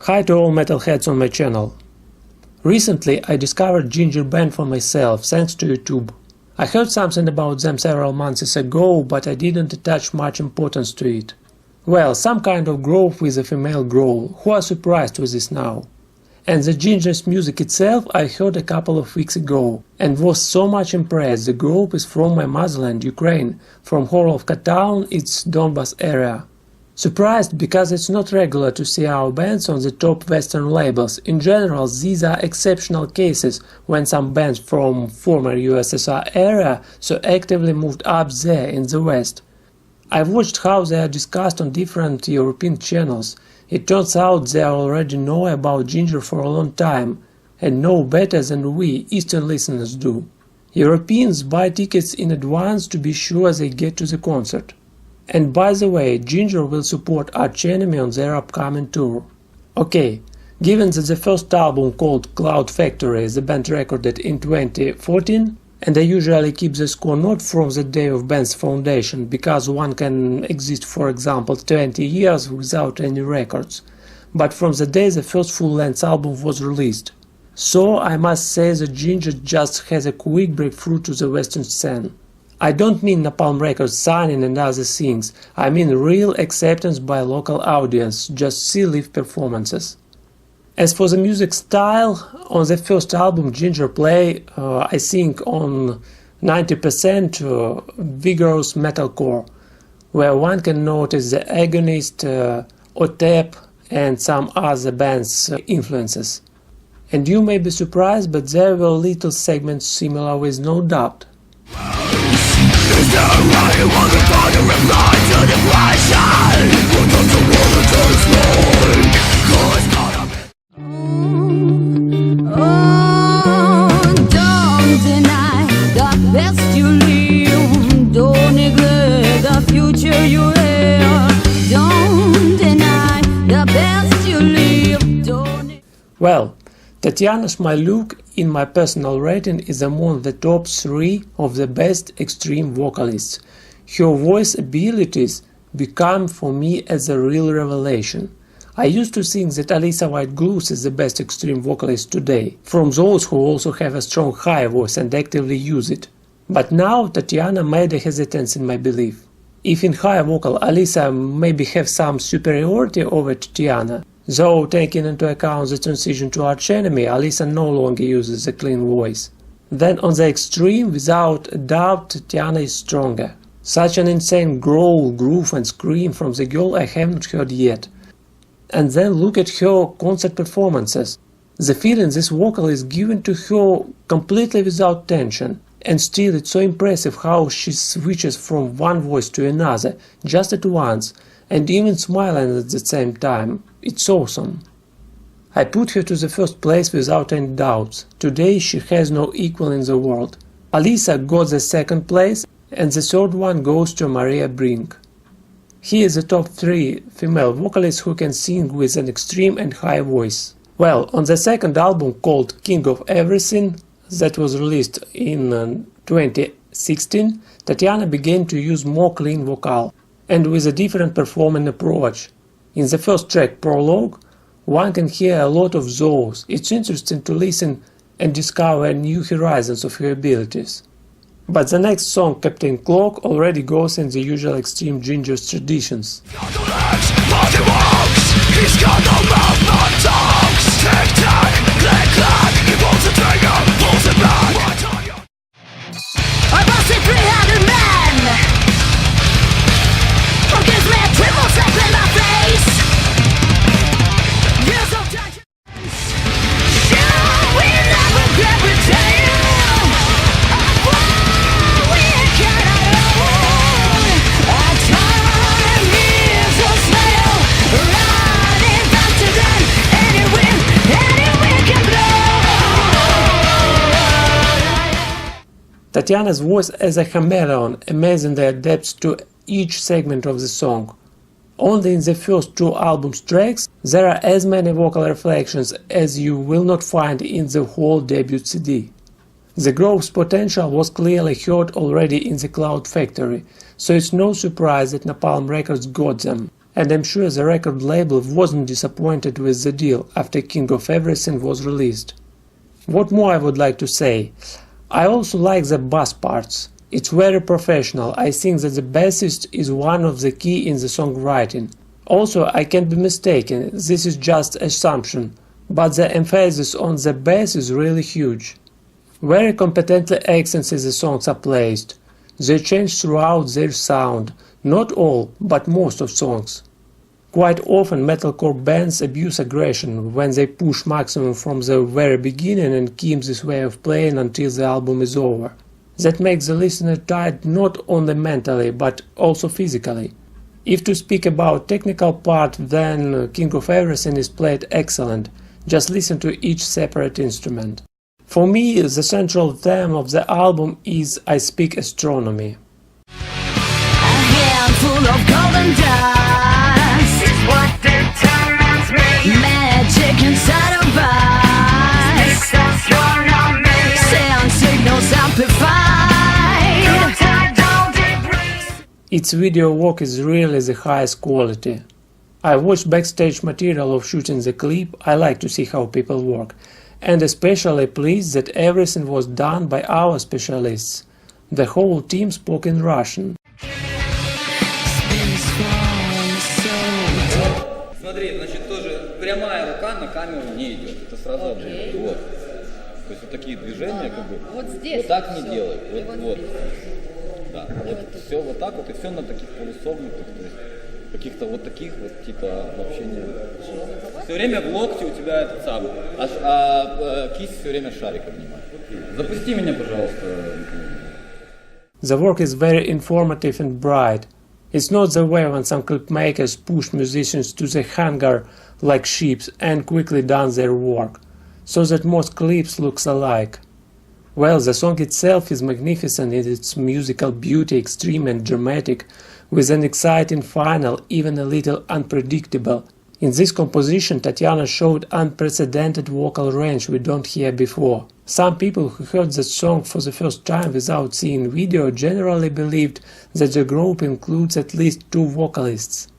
Hi to all metalheads on my channel. Recently I discovered Jinjer band for myself thanks to YouTube. I heard something about them several months ago, but I didn't attach much importance to it. Well, some kind of group with a female growl. Who are surprised with this now? And the Jinjer's music itself I heard a couple of weeks ago and was so much impressed. The group is from my motherland, Ukraine, from Horovka town, it's Donbas area. Surprised because it's not regular to see our bands on the top Western labels. In general, these are exceptional cases when some bands from former USSR area so actively moved up there in the West. I've watched how they are discussed on different European channels. It turns out they already know about Jinjer for a long time and know better than we Eastern listeners do. Europeans buy tickets in advance to be sure they get to the concert. And by the way, Jinjer will support Arch Enemy on their upcoming tour. Okay, given that the first album called Cloud Factory the band recorded in 2014, and I usually keep the score not from the day of band's foundation, because one can exist for example 20 years without any records, but from the day the first full-length album was released. So I must say that Jinjer just has a quick breakthrough to the Western scene. I don't mean Napalm Records signing and other things, I mean real acceptance by local audience, just see live performances. As for the music style, on the first album Jinjer play, I think on 90% vigorous metalcore, where one can notice the Agonist, OTEP and some other bands' influences. And you may be surprised, but there were little segments similar with No Doubt. Is there a way you want to try to reply to the question? What does the world taste like? Cause gotta be don't deny the best you live. Don't neglect the future you have. Don't deny the best you live. Don't. Well, Tatiana Smyluk, in my personal rating, is among the top 3 of the best extreme vocalists. Her voice abilities become for me as a real revelation. I used to think that Alisa White-Gluz is the best extreme vocalist today, from those who also have a strong high voice and actively use it. But now Tatiana made a hesitance in my belief. If in high vocal Alisa maybe have some superiority over Tatiana, though taking into account the transition to Arch Enemy, Alisa no longer uses a clean voice. Then on the extreme, without a doubt, Tatiana is stronger. Such an insane growl, groove and scream from the girl I haven't heard yet. And then look at her concert performances. The feeling this vocal is given to her completely without tension. And still it's so impressive how she switches from one voice to another, just at once, and even smiling at the same time. It's awesome. I put her to the first place without any doubts. Today she has no equal in the world. Alisa got the second place, and the third one goes to Maria Brink. Here is the top 3 female vocalists who can sing with an extreme and high voice. Well, on the second album called King of Everything, that was released in 2016, Tatiana began to use more clean vocal, and with a different performing approach. In the first track, Prologue, one can hear a lot of those. It's interesting to listen and discover new horizons of her abilities. But the next song, Captain Clock, already goes in the usual extreme Jinjer's traditions. Tatiana's voice as a chameleon amazingly adapts to each segment of the song. Only in the first 2 album's tracks there are as many vocal reflections as you will not find in the whole debut CD. The growth potential was clearly heard already in the Cloud Factory, so it's no surprise that Napalm Records got them. And I'm sure the record label wasn't disappointed with the deal after King of Everything was released. What more I would like to say? I also like the bass parts. It's very professional. I think that the bassist is one of the key in the songwriting. Also, I can be mistaken, this is just assumption, but the emphasis on the bass is really huge. Very competently accents in the songs are placed. They change throughout their sound, not all, but most of songs. Quite often metalcore bands abuse aggression when they push maximum from the very beginning and keep this way of playing until the album is over. That makes the listener tired not only mentally but also physically. If to speak about technical part, then King of Everything is played excellent. Just listen to each separate instrument. For me, the central theme of the album is I Speak Astronomy. A handful of golden dust is what determines me. Magic inside of us. Speak astronomy. Sound signals amplified. Untitled degrees. Its video work is really the highest quality. I watched backstage material of shooting the clip. I like to see how people work. And especially pleased that everything was done by our specialists. The whole team spoke in Russian. Смотри, значит, тоже прямая рука на камеру не идет. Это сразу обжиг. Вот. То есть вот такие движения, как бы. Вот здесь. Вот так не всё. делай. И Вот, вот вот. здесь. Да. Вот все вот так вот, и все на таких полусогнутых, то есть каких-то вот таких вот, типа, вообще не. Все время в локте у тебя этот самый. Кисть все время шарик обнимает. Запусти меня, пожалуйста. The work is very informative and bright. It's not the way when some clipmakers push musicians to the hangar like sheep and quickly done their work, so that most clips looks alike. Well, the song itself is magnificent in its musical beauty, extreme and dramatic, with an exciting final, even a little unpredictable. In this composition, Tatiana showed unprecedented vocal range we don't hear before. Some people who heard that song for the first time without seeing video generally believed that the group includes at least 2 vocalists.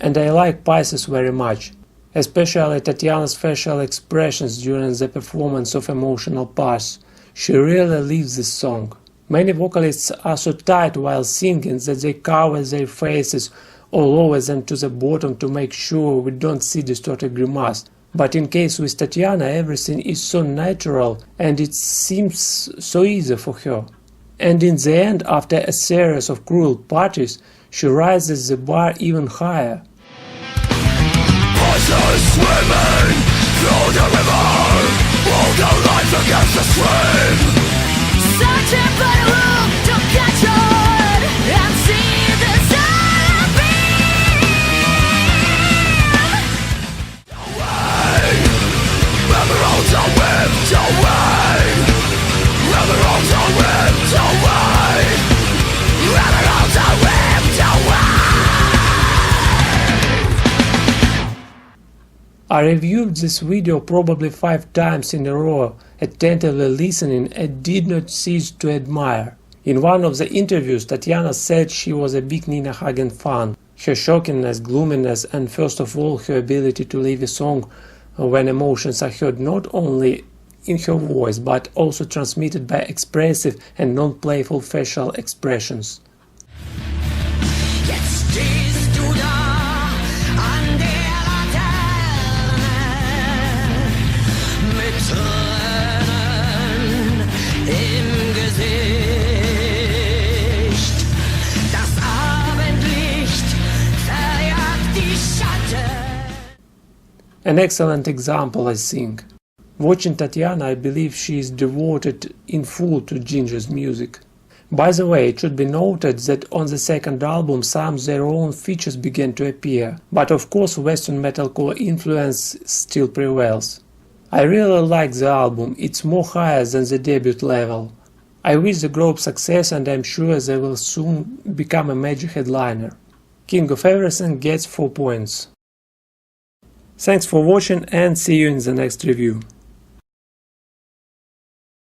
And I like Pisces very much, especially Tatiana's facial expressions during the performance of emotional parts. She really lives this song. Many vocalists are so tight while singing that they cover their faces or lower them to the bottom to make sure we don't see distorted grimace. But in case with Tatiana, everything is so natural and it seems so easy for her. And in the end, after a series of cruel parties, she rises the bar even higher. Voices swimming through the river, hold their life against the stream. Searching for the room to catch on and see the sun Away, emeralds are whipped away. Emeralds are whipped away. Emeralds are whipped away. I reviewed this video probably 5 times in a row, attentively listening and did not cease to admire. In one of the interviews, Tatiana said she was a big Nina Hagen fan. Her shockingness, gloominess and first of all her ability to leave a song when emotions are heard not only in her voice but also transmitted by expressive and non-playful facial expressions. Jetzt stehst du da an der Laterne mit Tränen im Gesicht. Das Abendlicht An excellent example, I think. Watching Tatiana, I believe she is devoted in full to Jinjer's music. By the way, it should be noted that on the second album some of their own features began to appear, but of course Western metalcore influence still prevails. I really like the album, it's more higher than the debut level. I wish the group success and I'm sure they will soon become a major headliner. King of Everything gets 4 points. Thanks for watching and see you in the next review.